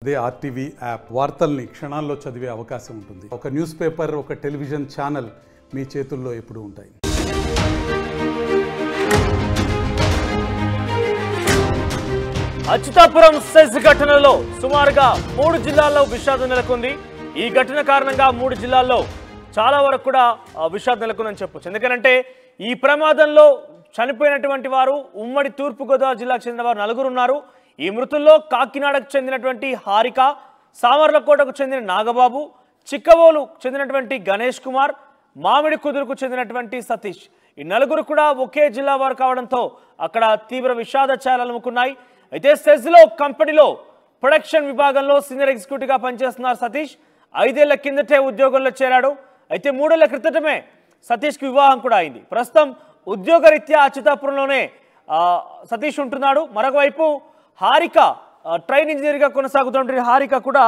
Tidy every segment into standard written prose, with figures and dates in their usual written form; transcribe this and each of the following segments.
అదే RTV app వార్తల్ని క్షణాల్లో చదివే అవకాశం ఉంటుంది. ఒక న్యూస్ పేపర్, ఒక టెలివిజన్ ఛానల్ మీ చేతుల్లో ఎప్పుడూ ఉంటాయి. అచ్యుతాపురం సెజ్ ఘటనలో సుమారుగా 3 జిల్లాల్లో విషాదం నెలకొంది. ఈ ఘటన కారణంగా 3 జిల్లాల్లో చాలా వరకు కూడా విషాదం నెలకొందని చెప్పొచ్చు. ఎందుకంటే ఈ ప్రమాదంలో చనిపోయినటువంటి వారు ఉమ్మడి తూర్పుగోదావరి జిల్లాకు చెందిన వారు 4 ఉన్నారు. ఈ మృతుల్లో కాకినాడకు చెందినటువంటి హారిక, సామర్లకోటకు చెందిన నాగబాబు, చిక్కవోలు చెందినటువంటి గణేష్ కుమార్, మామిడి కుదురుకు చెందినటువంటి సతీష్, ఈ 4 కూడా ఒకే జిల్లా వారు కావడంతో అక్కడ తీవ్ర విషాద ఛాయలు అలుముకున్నాయి. అయితే సెజ్లో కంపెనీలో ప్రొడక్షన్ విభాగంలో సీనియర్ ఎగ్జిక్యూటివ్గా పనిచేస్తున్నారు సతీష్. 5 ఏళ్ల కిందటే ఉద్యోగంలో చేరాడు. అయితే 3 ఏళ్ల క్రితమే సతీష్కి వివాహం కూడా అయింది. ప్రస్తుతం ఉద్యోగరీత్యా అచ్యుతాపురంలోనే సతీష్ ఉంటున్నాడు. మరొక వైపు హారిక ట్రైన్ ఇంజనీర్గా కొనసాగుతున్న హారిక కూడా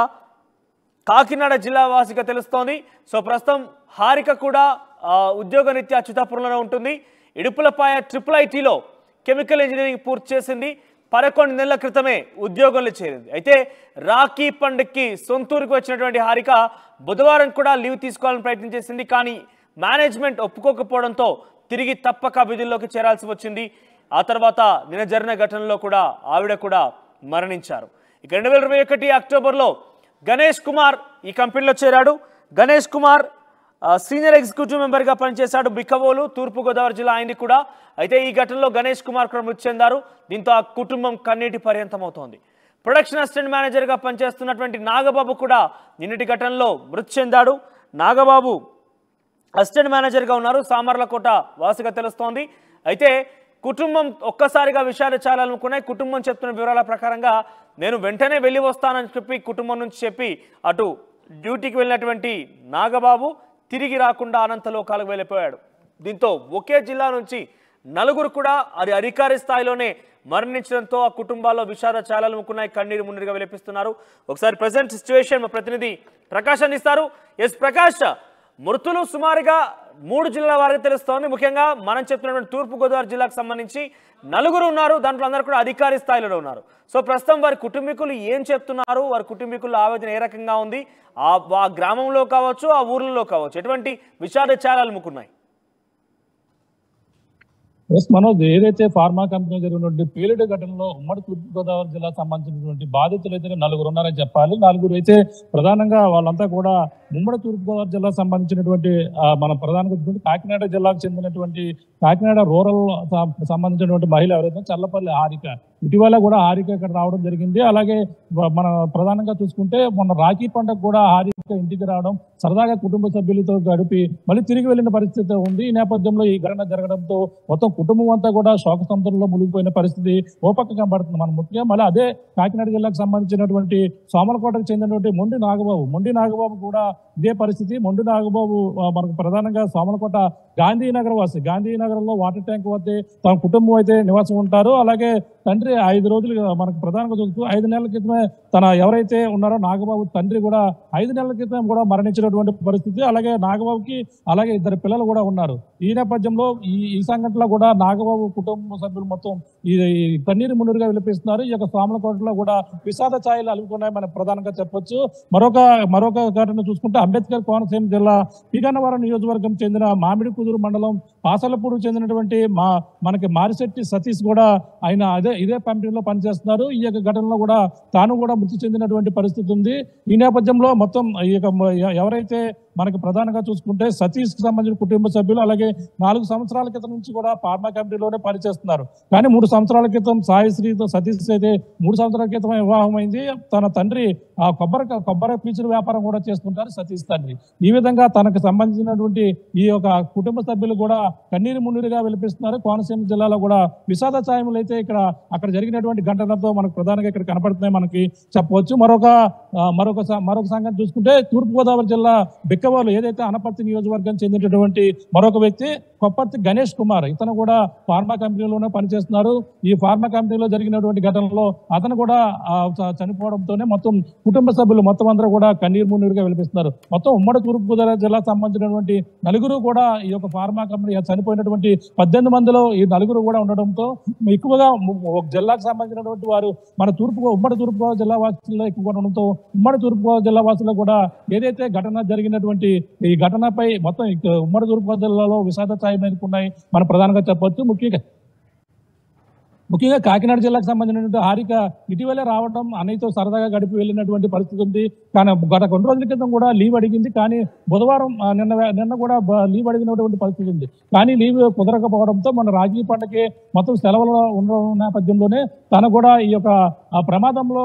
కాకినాడ జిల్లా వాసిగా తెలుస్తోంది. సో ప్రస్తుతం హారిక కూడా ఉద్యోగరీత్యా అచ్యుతాపురంలోనే ఉంటుంది. ఇడుపులపాయ IIITలో కెమికల్ ఇంజనీరింగ్ పూర్తి చేసింది. 11 నెలల క్రితమే ఉద్యోగంలో చేరింది. అయితే రాఖీ పండుగకి సొంతూరుకు వచ్చినటువంటి హారిక బుధవారం కూడా లీవ్ తీసుకోవాలని ప్రయత్నం చేసింది. కానీ మేనేజ్మెంట్ ఒప్పుకోకపోవడంతో తిరిగి తప్పక విధుల్లోకి చేరాల్సి వచ్చింది. ఆ తర్వాత నిన్న జరిగిన ఘటనలో కూడా ఆవిడ కూడా మరణించారు. ఇక 2021 అక్టోబర్లో గణేష్ కుమార్ ఈ కంపెనీలో చేరాడు. గణేష్ కుమార్ సీనియర్ ఎగ్జిక్యూటివ్ మెంబర్గా పనిచేశాడు. బిక్కవోలు, తూర్పుగోదావరి జిల్లా ఆయనది కూడా. అయితే ఈ ఘటనలో గణేష్ కుమార్ కూడా మృతి చెందారు. దీంతో ఆ కుటుంబం కన్నీటి పర్యంతమవుతోంది. ప్రొడక్షన్ అసిస్టెంట్ మేనేజర్గా పనిచేస్తున్నటువంటి నాగబాబు కూడా నిన్నటి ఘటనలో మృతి చెందాడు. నాగబాబు అసిస్టెంట్ మేనేజర్గా ఉన్నారు. సామర్లకోట వాసిగా తెలుస్తోంది. అయితే కుటుంబం ఒక్కసారిగా విషయాలు చాలా అనుకున్నాయి. కుటుంబం చెప్తున్న వివరాల ప్రకారంగా నేను వెంటనే వెళ్ళి వస్తానని చెప్పి కుటుంబం నుంచి చెప్పి అటు డ్యూటీకి వెళ్ళినటువంటి నాగబాబు తిరిగి రాకుండా అనంతలోకాలకు వెళ్ళిపోయాడు. దీంతో ఒకే జిల్లా నుంచి 4 కూడా అది అధికారి స్థాయిలోనే మరణించడంతో ఆ కుటుంబాల్లో విషాద ఛాయలు అలుముకున్నాయి. కన్నీరు మున్నీరుగా విలపిస్తున్నారు. ఒకసారి ప్రజెంట్ సిచ్యువేషన్ మా ప్రతినిధి ప్రకాష్ అందిస్తారు. ఎస్ ప్రకాష్, మృతులు సుమారుగా 3 జిల్లాల వారికి తెలుస్తోంది. ముఖ్యంగా మనం చెప్తున్నటువంటి తూర్పుగోదావరి జిల్లాకు సంబంధించి 4 ఉన్నారు. దాంట్లో అందరూ కూడా అధికారి స్థాయిలో ఉన్నారు. సో ప్రస్తుతం వారి కుటుంబీకులు ఏం చెప్తున్నారు, వారి కుటుంబీకుల ఆవేదన ఏ రకంగా ఉంది, ఆ గ్రామంలో కావచ్చు, ఆ ఊర్లలో కావచ్చు, ఎటువంటి విషాద ఛాయలు అలుముకున్నాయి? మనోజ్, ఏదైతే ఫార్మా కంపెనీ జరిగినటువంటి పేలుడు ఘటనలో ఉమ్మడి తూర్పుగోదావరి జిల్లాకు సంబంధించినటువంటి బాధితులు అయితే 4 ఉన్నారని చెప్పాలి. 4 అయితే ప్రధానంగా వాళ్ళంతా కూడా ఉమ్మడి తూర్పుగోదావరి జిల్లాకు సంబంధించినటువంటి మన ప్రధానంగా కాకినాడ జిల్లాకు చెందినటువంటి కాకినాడ రూరల్ సంబంధించినటువంటి మహిళ ఎవరైతే చల్లపల్లి హారిక, ఇటీవల కూడా హారిక ఇక్కడ రావడం జరిగింది. అలాగే మన ప్రధానంగా చూసుకుంటే మొన్న రాఖీ పండుగ కూడా హారిక ఇంటికి రావడం, సరదాగా కుటుంబ సభ్యులతో గడిపి మళ్ళీ తిరిగి వెళ్ళిన పరిస్థితి ఉంది. ఈ నేపథ్యంలో ఈ ఘటన జరగడంతో మొత్తం కుటుంబం అంతా కూడా శోక సముద్రంలో మునిగిపోయిన పరిస్థితి ఓ పక్క కనబడుతుంది. మనం ముఖ్యంగా మళ్ళీ అదే కాకినాడ జిల్లాకు సంబంధించినటువంటి సామర్లకోటకు చెందినటువంటి మొండి నాగబాబు కూడా ఇదే పరిస్థితి. మొండి నాగబాబు మనకు ప్రధానంగా సామర్లకోట గాంధీనగర్ వాసి. గాంధీనగర్లో వాటర్ ట్యాంక్ వద్ద తన కుటుంబం అయితే నివాసం ఉంటారు. అలాగే తండ్రి 5 రోజులుగా మనకు ప్రధానంగా చూస్తూ 5 నెలల క్రితమే తన ఎవరైతే ఉన్నారో నాగబాబు తండ్రి కూడా 5 నెలల క్రితం కూడా మరణించినటువంటి పరిస్థితి. అలాగే నాగబాబుకి అలాగే 2 పిల్లలు కూడా ఉన్నారు. ఈ నేపథ్యంలో ఈ సంఘటనలో కూడా నాగబాబు కుటుంబ సభ్యులు మొత్తం ఈ కన్నీరు మున్నీరుగా విలపిస్తున్నారు. ఈ యొక్క సామర్లకోటలో కూడా విషాద ఛాయలు అలుముకున్నాయి మనం ప్రధానంగా చెప్పొచ్చు. మరొక ఘటన చూసుకుంటే అంబేద్కర్ కోనసీమ జిల్లా పీగన్నవరం నియోజకవర్గం చెందిన మామిడి కుదురు మండలం పాసలపూడు చెందినటువంటి మనకి మారిశెట్టి సతీష్ కూడా ఆయన ఇదే కంపెనీలో పనిచేస్తున్నారు. ఈ యొక్క ఘటనలో కూడా తాను కూడా మృతి చెందినటువంటి పరిస్థితి ఉంది. ఈ నేపథ్యంలో మొత్తం ఈ యొక్క ఎవరైతే మనకి ప్రధానంగా చూసుకుంటే సతీష్ కి సంబంధించిన కుటుంబ సభ్యులు అలాగే 4 సంవత్సరాల క్రితం నుంచి కూడా ఫార్మా కంపెనీలోనే పనిచేస్తున్నారు. కానీ 3 సంవత్సరాల క్రితం సాయిశ్రీతో సతీష్ అయితే 3 సంవత్సరాల క్రితం వివాహం అయింది. తన తండ్రి ఆ కొబ్బరి పీచుల వ్యాపారం కూడా చేస్తుంటారు సతీష్ తండ్రి. ఈ విధంగా తనకు సంబంధించినటువంటి ఈ యొక్క కుటుంబ సభ్యులు కూడా కన్నీరు మున్నీరుగా విలపిస్తున్నారు. కోనసీమ జిల్లాలో కూడా విషాద ఛాయములు అయితే అక్కడ జరిగినటువంటి ఘటనతో మనకు ప్రధానంగా ఇక్కడ కనపడుతున్నాయి మనకి చెప్పవచ్చు. మరొక సంఘటన చూసుకుంటే తూర్పుగోదావరి జిల్లా బిక్క మిగతా వాళ్ళు ఏదైతే అనపర్తి నియోజకవర్గం చెందినటువంటి మరొక వ్యక్తి కొప్పర్తి గణేష్ కుమార్, ఇతను కూడా ఫార్మా కంపెనీలోనే పనిచేస్తున్నారు. ఈ ఫార్మా కంపెనీలో జరిగినటువంటి ఘటనలో అతను కూడా చనిపోవడంతోనే మొత్తం కుటుంబ సభ్యులు మొత్తం అందరూ కూడా కన్నీరు మున్నీరుగా విలపిస్తున్నారు. మొత్తం ఉమ్మడి తూర్పుగోదావరి జిల్లాకు సంబంధించినటువంటి నలుగురు కూడా ఈ యొక్క ఫార్మా కంపెనీ చనిపోయినటువంటి 18 మందిలో ఈ నలుగురు కూడా ఉండడంతో ఎక్కువగా జిల్లాకు సంబంధించినటువంటి వారు మన ఉమ్మడి తూర్పుగోదావరి జిల్లా వాసుల్లో ఎక్కువగా ఉండడంతో ఉమ్మడి తూర్పుగోదావరి జిల్లా వాసుల్లో కూడా ఏదైతే ఘటన జరిగినటువంటి ఈ ఘటనపై మొత్తం ఉమ్మడి తూర్పుగోదావరి జిల్లాలో విషాద ఛాయలు నెలకొన్నాయి మనం ప్రధానంగా చెప్పొచ్చు. ముఖ్యంగా కాకినాడ జిల్లాకు సంబంధించినటువంటి హారిక ఇటీవలే రావడం అన్నయ్యతో సరదాగా గడిపి వెళ్ళినటువంటి పరిస్థితి ఉంది. కానీ గత కొన్ని రోజుల క్రితం కూడా లీవ్ అడిగింది, కానీ బుధవారం నిన్న కూడా లీవ్ అడిగినటువంటి పరిస్థితి ఉంది. కానీ లీవ్ కుదరకపోవడంతో మన రాజకీయ పండుగకి మొత్తం సెలవులో ఉండడం నేపథ్యంలోనే తను కూడా ఈ యొక్క ప్రమాదంలో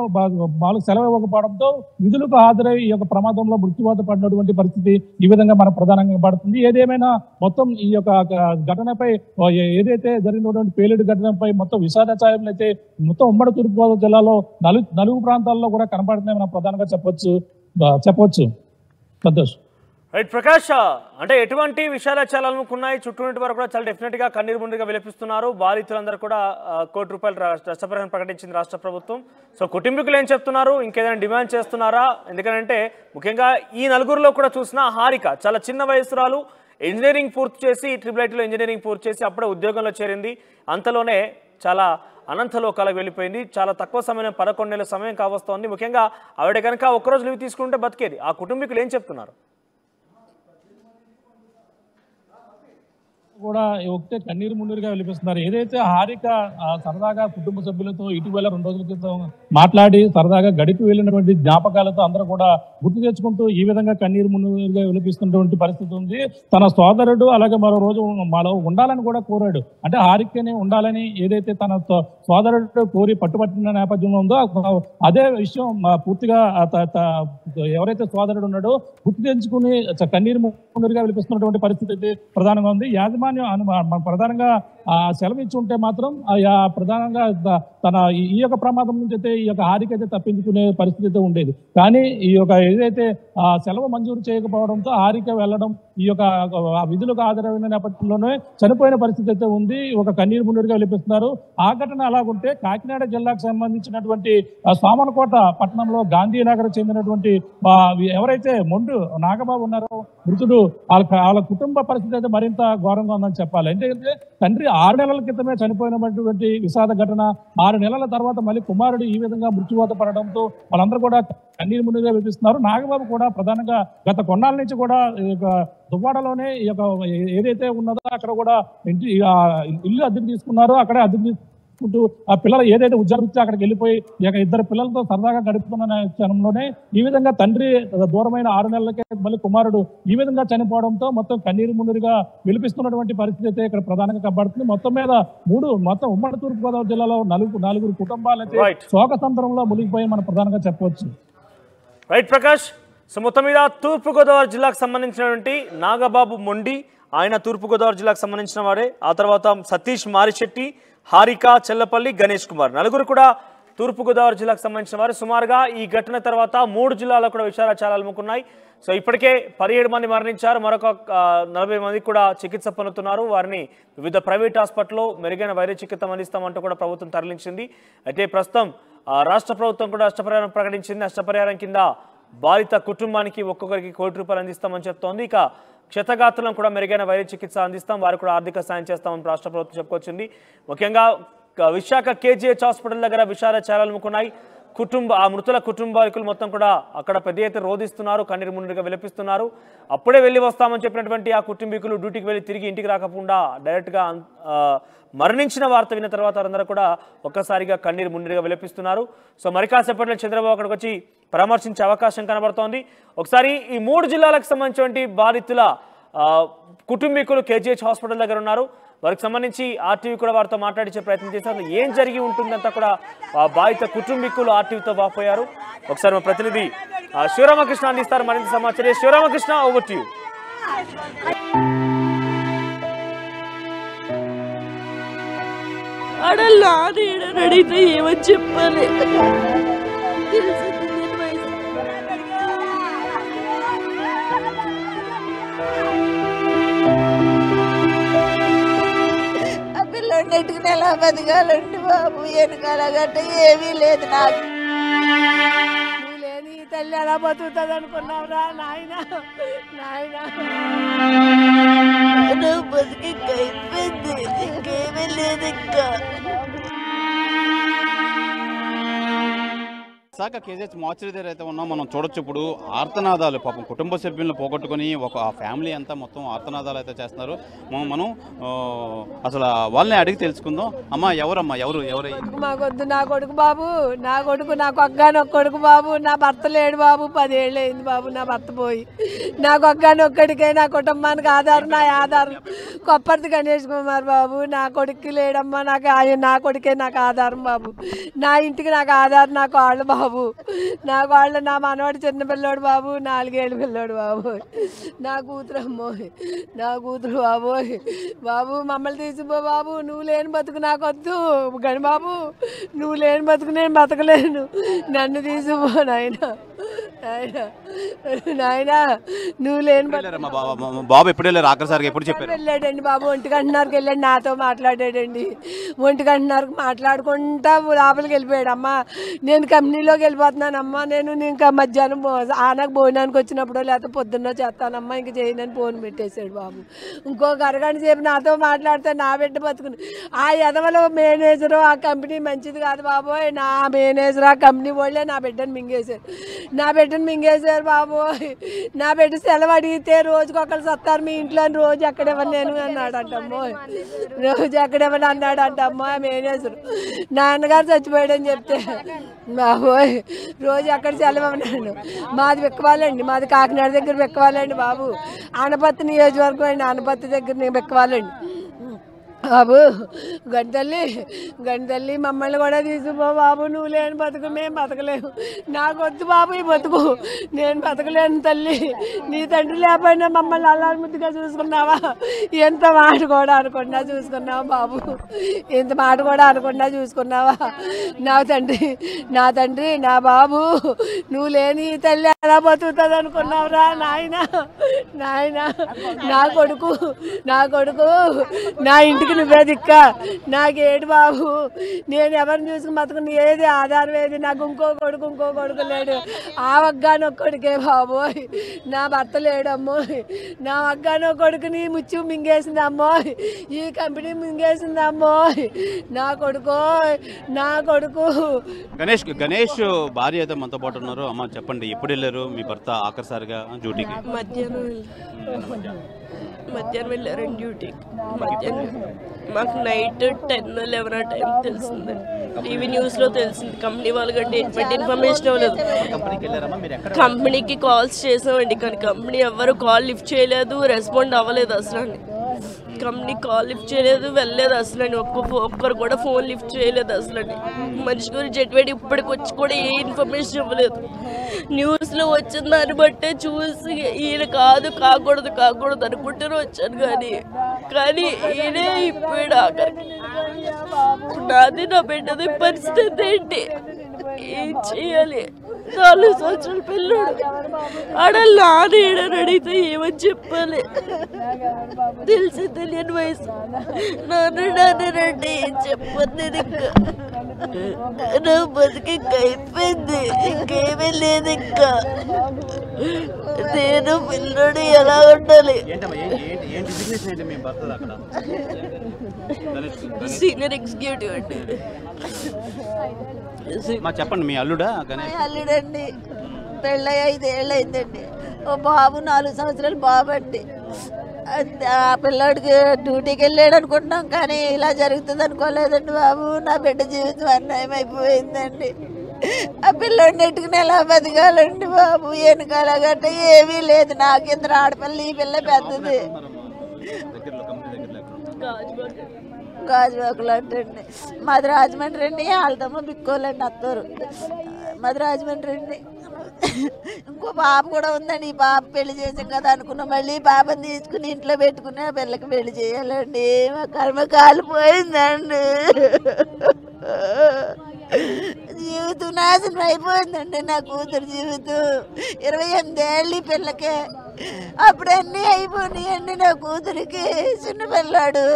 వాళ్ళకు సెలవు ఇవ్వకపోవడంతో విధులకు హాజరై ఈ యొక్క ప్రమాదంలో మృత్యువాత పడినటువంటి పరిస్థితి ఈ విధంగా మనకు ప్రధానంగా పడుతుంది. ఏదేమైనా మొత్తం ఈ యొక్క ఘటనపై ఏదైతే జరిగినటువంటి పేలుడు ఘటనపై మొత్తం విషాద ఛాయలు అయితే మొత్తం ఉమ్మడి తూర్పుగోదావరి జిల్లాలో నలుగు ప్రాంతాల్లో కూడా కనపడుతున్నాయి మనం ప్రధానంగా చెప్పవచ్చు. సంతోష్. రైట్ ప్రకాష్, అంటే ఎటువంటి విషయాలు చాలా అనుకున్నాయి, చుట్టూ వరకు కూడా చాలా డెఫినెట్గా కన్నీరు ముందుగా విలపిస్తున్నారు. బాధితులందరూ కూడా ₹1 కోటి నష్టపరిహారం ప్రకటించింది రాష్ట్ర ప్రభుత్వం. సో కుటుంబీకులు ఏం చెప్తున్నారు, ఇంకేదైనా డిమాండ్ చేస్తున్నారా? ఎందుకంటే ముఖ్యంగా ఈ నలుగురిలో కూడా చూసిన హారిక చాలా చిన్న వయసురాలు, ఇంజనీరింగ్ పూర్తి చేసి IIITలో ఇంజనీరింగ్ పూర్తి చేసి అప్పుడే ఉద్యోగంలో చేరింది. అంతలోనే చాలా అనంతలోకాలకు వెళ్ళిపోయింది. చాలా తక్కువ సమయం 11 నెలల సమయం కావస్తోంది. ముఖ్యంగా ఆవిడ కనుక ఒక్కరోజు లీవ్ తీసుకుంటే బతికేది. ఆ కుటుంబీకులు ఏం చెప్తున్నారు? కూడా ఒకటే కన్నీరు మున్నీరుగా వినిపిస్తున్నారు. ఏదైతే హారిక సరదాగా కుటుంబ సభ్యులతో ఇటీవల 2 రోజుల క్రితం మాట్లాడి సరదాగా గడిపి వెళ్ళినటువంటి జ్ఞాపకాలతో అందరూ కూడా గుర్తు తెచ్చుకుంటూ ఈ విధంగా కన్నీరు మున్నీరుగా వినిపిస్తున్నటువంటి పరిస్థితి ఉంది. తన సోదరుడు అలాగే మరో రోజు మాలో ఉండాలని కూడా కోరాడు. అంటే హారికనే ఉండాలని ఏదైతే తన సోదరుడు కోరి పట్టుబట్టిన నేపథ్యంలో ఉందో అదే విషయం పూర్తిగా ఎవరైతే సోదరుడు ఉన్నాడో గుర్తు తెచ్చుకుని కన్నీరు మున్నీరుగా వినిపిస్తున్నటువంటి పరిస్థితి ప్రధానంగా ఉంది. యాజమాన్యం ప్రధానంగా సెలవు ఇచ్చి ఉంటే మాత్రం ప్రధానంగా తన ఈ యొక్క ప్రమాదం నుంచి అయితే ఈ యొక్క హారిక అయితే తప్పించుకునే పరిస్థితి అయితే ఉండేది. కానీ ఈ యొక్క ఏదైతే సెలవు మంజూరు చేయకపోవడంతో హారిక వెళ్ళడం ఈ యొక్క విధులకు హాజరైన నేపథ్యంలోనే చనిపోయిన పరిస్థితి అయితే ఉంది. ఒక కన్నీరు మున్నీరుగా వినిపిస్తున్నారు. ఆ ఘటన అలాగుంటే కాకినాడ జిల్లాకు సంబంధించినటువంటి సామర్లకోట పట్టణంలో గాంధీనగర్ చెందినటువంటి ఎవరైతే మొండు నాగబాబు ఉన్నారో మృతుడు, వాళ్ళ కుటుంబ పరిస్థితి అయితే మరింత ఘోరంగా ఉందని చెప్పాలి. ఎందుకంటే తండ్రి 6 నెలల క్రితమే చనిపోయినటువంటి విషాద ఘటన. 6 నెలల తర్వాత మళ్ళీ కుమారుడు ఈ విధంగా మృత్యువాత పడడంతో వాళ్ళందరూ కూడా కన్నీరు మున్నీరుగా వినిపిస్తున్నారు. నాగబాబు కూడా ప్రధానంగా గత కొన్నాళ్ళ నుంచి కూడా దువ్వాడలోనే ఈ యొక్క ఏదైతే ఉన్నదో అక్కడ కూడా ఇల్లు అద్దెకు తీసుకున్నారో అక్కడే అద్దెకు తీసుకుంటూ ఆ పిల్లలు ఏదైతే ఉద్యోగం అక్కడికి వెళ్ళిపోయి ఇద్దరు పిల్లలతో సరదాగా గడుపుతున్న క్షణంలోనే ఈ విధంగా తండ్రి దూరమైన 6 నెలలకే మళ్ళీ కుమారుడు ఈ విధంగా చనిపోవడంతో మొత్తం కన్నీరు మున్నీరుగా విలిపిస్తున్నటువంటి పరిస్థితి అయితే ఇక్కడ ప్రధానంగా కనబడుతుంది. మొత్తం మీద మొత్తం ఉమ్మడి తూర్పుగోదావరి జిల్లాలో నలుగురు కుటుంబాలైతే శోక సందర్భంలో మునిగిపోయి మనం ప్రధానంగా చెప్పవచ్చు. రైట్ ప్రకాష్. సో మొత్తం మీద తూర్పుగోదావరి జిల్లాకు సంబంధించినటువంటి నాగబాబు మొండి, ఆయన తూర్పుగోదావరి జిల్లాకు సంబంధించిన వాడే. ఆ తర్వాత సతీష్ మారిశెట్టి, హారిక, చెల్లపల్లి, గణేష్ కుమార్ నలుగురు కూడా తూర్పుగోదావరి జిల్లాకు సంబంధించిన వారు. సుమారుగా ఈ ఘటన తర్వాత 3 జిల్లాల్లో కూడా విషాదాలు అలుముకున్నాయి. సో ఇప్పటికే 17 మంది మరణించారు, మరొక 40 మంది కూడా చికిత్స పొందుతున్నారు. వారిని వివిధ ప్రైవేట్ హాస్పిటల్లో మెరుగైన వైద్య చికిత్స అందిస్తామంటూ కూడా ప్రభుత్వం తరలించింది. అయితే ప్రస్తుతం రాష్ట్ర ప్రభుత్వం కూడా నష్టపరిహారం ప్రకటించింది. నష్టపరిహారం కింద బాధిత కుటుంబానికి ఒక్కొక్కరికి ₹1 అందిస్తామని చెప్తోంది. ఇక క్షతగాత్రులను కూడా మెరుగైన వైద్య చికిత్స అందిస్తాం, వారికి కూడా ఆర్థిక సాయం చేస్తామని రాష్ట్ర ప్రభుత్వం చెప్పుకొచ్చింది. ముఖ్యంగా విశాఖ KGH హాస్పిటల్ దగ్గర విషాదాలు అలుముకున్నాయి. ఆ మృతుల కుటుంబాకులు మొత్తం కూడా అక్కడ పెద్ద ఎత్తున రోధిస్తున్నారు, కన్నీరు మున్నీరుగా విలపిస్తున్నారు. అప్పుడే వెళ్ళి వస్తామని చెప్పినటువంటి ఆ కుటుంబీకులు డ్యూటీకి వెళ్ళి తిరిగి ఇంటికి రాకుండా డైరెక్ట్గా మరణించిన వార్త విన్న తర్వాత వారందరూ కూడా ఒక్కసారిగా కన్నీరు మున్నీరుగా విలపిస్తున్నారు. సో మరి కాసేపట్లో చంద్రబాబు అక్కడికి వచ్చి పరామర్శించే అవకాశం కనబడుతోంది. ఒకసారి ఈ 3 జిల్లాలకు సంబంధించినటువంటి బాధితుల కుటుంబీకులు KGH హాస్పిటల్ దగ్గర ఉన్నారు. వారికి సంబంధించి RTV కూడా వారితో మాట్లాడించే ప్రయత్నం చేశారు. ఏం జరిగి ఉంటుందంతా కూడా బాధిత కుటుంబీకులు RTVతో వాపోయారు. ఒకసారి మా ప్రతినిధి శివరామకృష్ణ అందిస్తారు మరింత సమాచారం. Sivaramakrishna, over to you. అడల్లా అడిగితే ఏమని చెప్పాలి? బతకాలండి బాబు. వెనకాల గట్ట ఏమీ లేదు నాకు. నువ్వు లేని ఈ తల్లి ఎలా బతుకుతుంది అనుకున్నావురా నాయన? నాయన నువ్వు బతికి అయిపోయింది, ఇంకేమీ లేదు ఇంకా. విశాఖ కేజీహెచ్ మార్చరీ దగ్గర అయితే ఉన్నాం. మనం చూడొచ్చు ఇప్పుడు ఆర్తనాదాలు, పాపం కుటుంబ సభ్యులను పోగొట్టుకొని ఒక ఫ్యామిలీ అంతా మొత్తం ఆర్తనాదాలు అయితే చేస్తున్నారు. మనం అసలు వాళ్ళని అడిగి తెలుసుకుందాం. అమ్మా ఎవరమ్మా, ఎవరు మాకొద్దు, నా కొడుకు బాబు, నా కొడుకు, నాకు ఒక్కగానొక్క కొడుకు బాబు. నా భర్త లేడు బాబు, 10 ఏళ్ళు అయింది బాబు నా భర్త పోయి. నాకు ఒక్కగానొక్కడికే నా కుటుంబానికి ఆధారం, నా ఆధారం కొప్పర్తి గణేష్ కుమార్ బాబు. నా కొడుకు లేడమ్మా, నాకు నా కొడుకే నాకు ఆధారం బాబు. నా ఇంటికి నాకు ఆధారం నా కాళ్ళు బాబు. నా కాళ్ళు, నా మనవాడు చిన్న పిల్లోడు బాబు, 4 ఏళ్ళ పిల్లోడు బాబు. నా కూతురు అమ్మోయ్, నా కూతురు బాబోయ్. బాబు మమ్మల్ని తీసిపో బాబు. నువ్వు లేని బతుకు నాకొద్దు గని బాబు. నువ్వు లేని బతుకు నేను బతకలేను. నన్ను తీసిపో నాయన, నాయన నువ్వు లేని బాబు. ఎప్పుడు వెళ్ళారు ఆఖరిసారిగా? ఎప్పుడు చెప్పారు? వెళ్ళాడండి బాబు, 1:30కి వెళ్ళాడు. నాతో మాట్లాడాడండి. 1:30కి మాట్లాడుకుంటా లోపలికి వెళ్ళిపోయాడు. అమ్మా నేను కంపెనీలోకి వెళ్ళిపోతున్నానమ్మా, నేను ఇంకా మధ్యాహ్నం ఆనకు భోజనానికి వచ్చినప్పుడు లేకపోతే పొద్దున్న చేస్తానమ్మా, ఇంక చేయనని ఫోన్ పెట్టేశాడు బాబు. ఇంకొక అరగంట సేపు నాతో మాట్లాడితే నా బిడ్డ బతుకుని ఆ ఎదవలో మేనేజరు ఆ కంపెనీ మంచిది కాదు బాబోయ్. నా మేనేజర్ ఆ కంపెనీ వాళ్ళే నా బిడ్డను మింగేశారు. నా బిడ్డను మింగేశారు బాబోయ్. నా బిడ్డ సెలవు అడిగితే రోజుకి ఒకళ్ళు సత్తారు మీ ఇంట్లో, రోజు ఎక్కడెవరు నేను అన్నాడంటమ్మో, రోజు ఎక్కడెవరు అన్నాడంటమ్మా మేనేజరు. నాన్నగారు చచ్చిపోయాడని చెప్తే బాబోయ్ రోజు ఎక్కడ సెలవు అన్నాడు. మాది వెక్కవాలండి, మాది కాకినాడ దగ్గర వెక్కవాలండి బాబు. ఆనపత్తి నియోజకవర్గం అండి, ఆనపత్తి దగ్గర నేను వెక్కవాలండి బాబు. గంటల్లి మమ్మల్ని కూడా తీసిపో బాబు. నువ్వు లేని బతుకు మేము బతకలేము. నాకొద్దు బాబు ఈ బతుకు, నేను బతకలేను తల్లి. నీ తండ్రి లేకపోయినా మమ్మల్ని అల్లారి ముద్దుగా చూసుకున్నావా? ఎంత మాట కూడా అనుకున్నా చూసుకున్నావా బాబు? ఎంత మాట కూడా అనుకున్నా చూసుకున్నావా? నా తండ్రి నా బాబు. నువ్వు లేని ఈ తల్లి ఎలా బతుకుతుంది అనుకున్నావురా నాయన? నాయన నా కొడుకు, నా ఇంటికి నువ్వే దిక్క. నాకేడు బాబు, నేను ఎవరిని చూసుకుని బతుకుని ఏది ఆధారం ఏది? నాకు ఇంకో కొడుకు లేడు. ఆ ఒక్కగానొక్కడికే బాబోయ్. నా భర్త లేడమ్మోయ్. నా ఒక్కగానొక్క కొడుకుని ముచ్చు మింగేసింది అమ్మోయ్. ఈ కంపెనీ మింగేసింది అమ్మోయ్. నా కొడుకు గణేష్ భార్య అయితే మనతో పాటు ఉన్నారు. అమ్మ చెప్పండి, ఎప్పుడు వెళ్ళారు మీ భర్త ఆఖరిసారిగా డ్యూటీకి? మధ్యాహ్నం వెళ్ళారండి డ్యూటీకి. మధ్యాహ్నం మాకు నైట్ 10-11 ఆ టైం తెలిసింది. టీవీ న్యూస్లో తెలిసింది. కంపెనీ వాళ్ళు గట్టి ఎటువంటి ఇన్ఫర్మేషన్ అవ్వలేదు. కంపెనీకి కాల్స్ చేసామండి, కానీ కంపెనీ ఎవరు కాల్ లిఫ్ట్ చేయలేదు, రెస్పాండ్ అవ్వలేదు అసలు. కంపెనీ కాల్ లిఫ్ట్ చేయలేదు, వెళ్ళలేదు అసలు. ఒక్కరు కూడా ఫోన్ లిఫ్ట్ చేయలేదు అసలు. మనిషి గురించి ఎటువంటి ఇప్పటికి వచ్చి కూడా ఏ ఇన్ఫర్మేషన్ ఇవ్వలేదు. న్యూస్లో వచ్చిన దాన్ని బట్టే చూసి ఈయన కాకూడదు అనుకుంటూనే వచ్చాను. కానీ ఈయనే ఇప్పుడు ఆఖరికి. నాది నా బిడ్డది పరిస్థితి ఏంటి? ఏం చేయాలి? 4 సంవత్సరాల పిల్లడు ఆడలు నానేడని అడిగితే ఏమని చెప్పాలి? తెలియని వయసు. నాన్నండి ఏం చెప్పదు. నేను ఇంకా నా బతికి అయిపోయింది, ఇంకేమీ లేదు ఇంకా. నేను పిల్లడు ఎలా ఉండాలి? సీనియర్ ఎగ్జిక్యూటివ్ అండి. చెప్పండి, మీ అల్లుడా? అల్లుడండి. పెళ్ళై 5 ఏళ్ళు అయిందండి. ఓ బాబు 4 సంవత్సరాలు బాబు అండి. ఆ పిల్లోడికి డ్యూటీకి వెళ్ళాడు అనుకుంటున్నాం, కానీ ఇలా జరుగుతుంది అనుకోలేదండి బాబు. నా బిడ్డ జీవితం అన్యాయం అయిపోయిందండి. ఆ పిల్లోడిని నెట్టుకుని ఎలా బతకాలండి బాబు? వెనకాల గట్ట ఏమీ లేదు. నాకు 2 ఆడపిల్ల, ఈ పిల్ల పెద్దది. గాజువాకులు అంటే మాది రాజమండ్రి అండి. వాళ్ళతమ్మ బిక్కోలండి అత్తూరు. మాది రాజమండ్రి అండి. ఇంకో బాబు కూడా ఉందండి. ఈ బాబు పెళ్లి చేసాం కదా అనుకున్నాం. మళ్ళీ బాబుని తీసుకుని ఇంట్లో పెట్టుకుని ఆ పిల్లకి పెళ్లి చేయాలండి. మా కర్మ కాలిపోయిందండి. జీవితం నాశనం అయిపోయిందండి. నా కూతురు జీవితం 28 ఏళ్ళు ఈ పిల్లకే. అప్పుడు అన్నీ అయిపోయినాయండి. నా కూతురికి చిన్న పిల్లాడు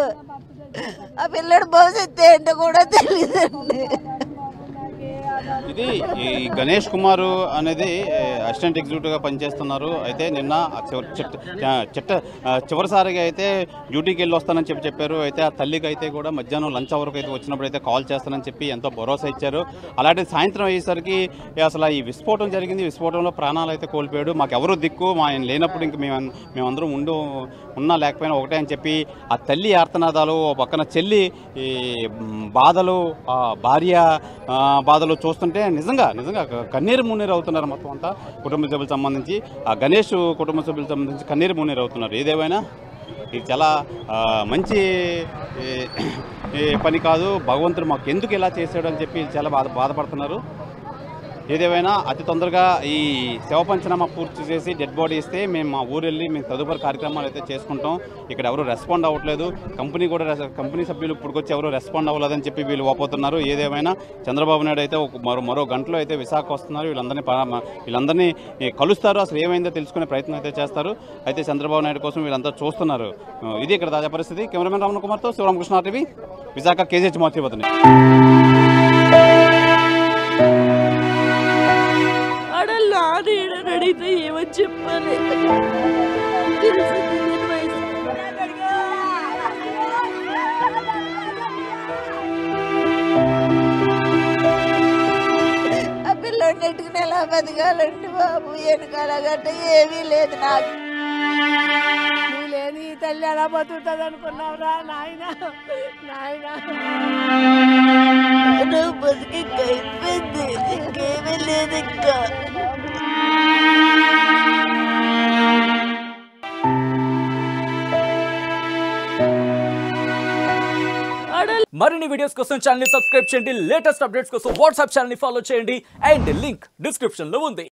ఆ పిల్లడు భవిష్యత్తు ఏంటో కూడా తెలియదండి. ఇది ఈ గణేష్ కుమార్ అనేది అసిస్టెంట్ ఎగ్జిక్యూటివ్గా పనిచేస్తున్నారు. అయితే నిన్న చివరిసారిగా అయితే డ్యూటీకి వెళ్ళి వస్తానని చెప్పారు. అయితే ఆ తల్లికి అయితే కూడా మధ్యాహ్నం లంచ్ అవర్కి అయితే వచ్చినప్పుడు అయితే కాల్ చేస్తానని చెప్పి ఎంతో భరోసా ఇచ్చారు. అలాంటి సాయంత్రం అయ్యేసరికి అసలు ఈ విస్ఫోటం జరిగింది. విస్ఫోటంలో ప్రాణాలు అయితే కోల్పోయాడు. మాకు ఎవరు దిక్కు, మా ఆయన లేనప్పుడు ఇంక మేమందరం ఉన్నా లేకపోయినా ఒకటే అని చెప్పి ఆ తల్లి ఆర్తనాదాలు, పక్కన చెల్లి ఈ బాధలు, భార్య బాధలు చూస్తుంటే నిజంగా కన్నీరు మున్నీరు అవుతున్నారు. మొత్తం అంతా కుటుంబ సభ్యులకు సంబంధించి ఆ గణేష్ కుటుంబ సభ్యులకు సంబంధించి కన్నీరు మున్నీరు అవుతున్నారు. ఏదేమైనా ఇది చాలా మంచి పని కాదు. భగవంతుడు మాకు ఎందుకు ఇలా చేశాడు అని చెప్పి చాలా బాధపడుతున్నారు. ఏదేమైనా అతి తొందరగా ఈ శవ పంచనామా పూర్తి చేసి డెడ్ బాడీ ఇస్తే మేము మా ఊరు వెళ్ళి మేము తదుపరి కార్యక్రమాలు అయితే చేసుకుంటాం. ఇక్కడ ఎవరు రెస్పాండ్ అవ్వట్లేదు. కంపెనీ సభ్యులు ఇప్పటికొచ్చి ఎవరు రెస్పాండ్ అవ్వలేదని చెప్పి వీళ్ళు వాపోతున్నారు. ఏదేమైనా చంద్రబాబు నాయుడు అయితే మరో గంటలో అయితే విశాఖ వస్తున్నారు. వీళ్ళందరినీ కలుస్తారు. అసలు ఏమైందో తెలుసుకునే ప్రయత్నం అయితే చేస్తారు. అయితే చంద్రబాబు నాయుడు కోసం వీళ్ళంతా చూస్తున్నారు. ఇది ఇక్కడ తాజా పరిస్థితి. కెమెరామెన్ రమణ కుమార్తో శివరామకృష్ణ టీవీ, విశాఖ కేజీహెచ్ మార్చి. అడిగితే ఏమని చెప్పాలి? ఆ పిల్లోడిని నెట్టుకుని ఎలా బతకాలండి బాబు? వెనకాల గట్ట ఏమీ లేదు నాకు. నువ్వు లేని ఈ తల్లి ఎలా బతుకుతుంది అనుకున్నావురా నాయన? బతికి అయిపోయింది, ఇంకేమీ లేదు ఇంకా. మరిన్ని వీడియోస్ కోసం ఛానల్ ని సబ్స్క్రైబ్ చేయండి. లేటెస్ట్ అప్డేట్స్ కోసం వాట్సాప్ ఛానల్ ని ఫాలో చేయండి. అండ్ లింక్ డిస్క్రిప్షన్ లో ఉంది.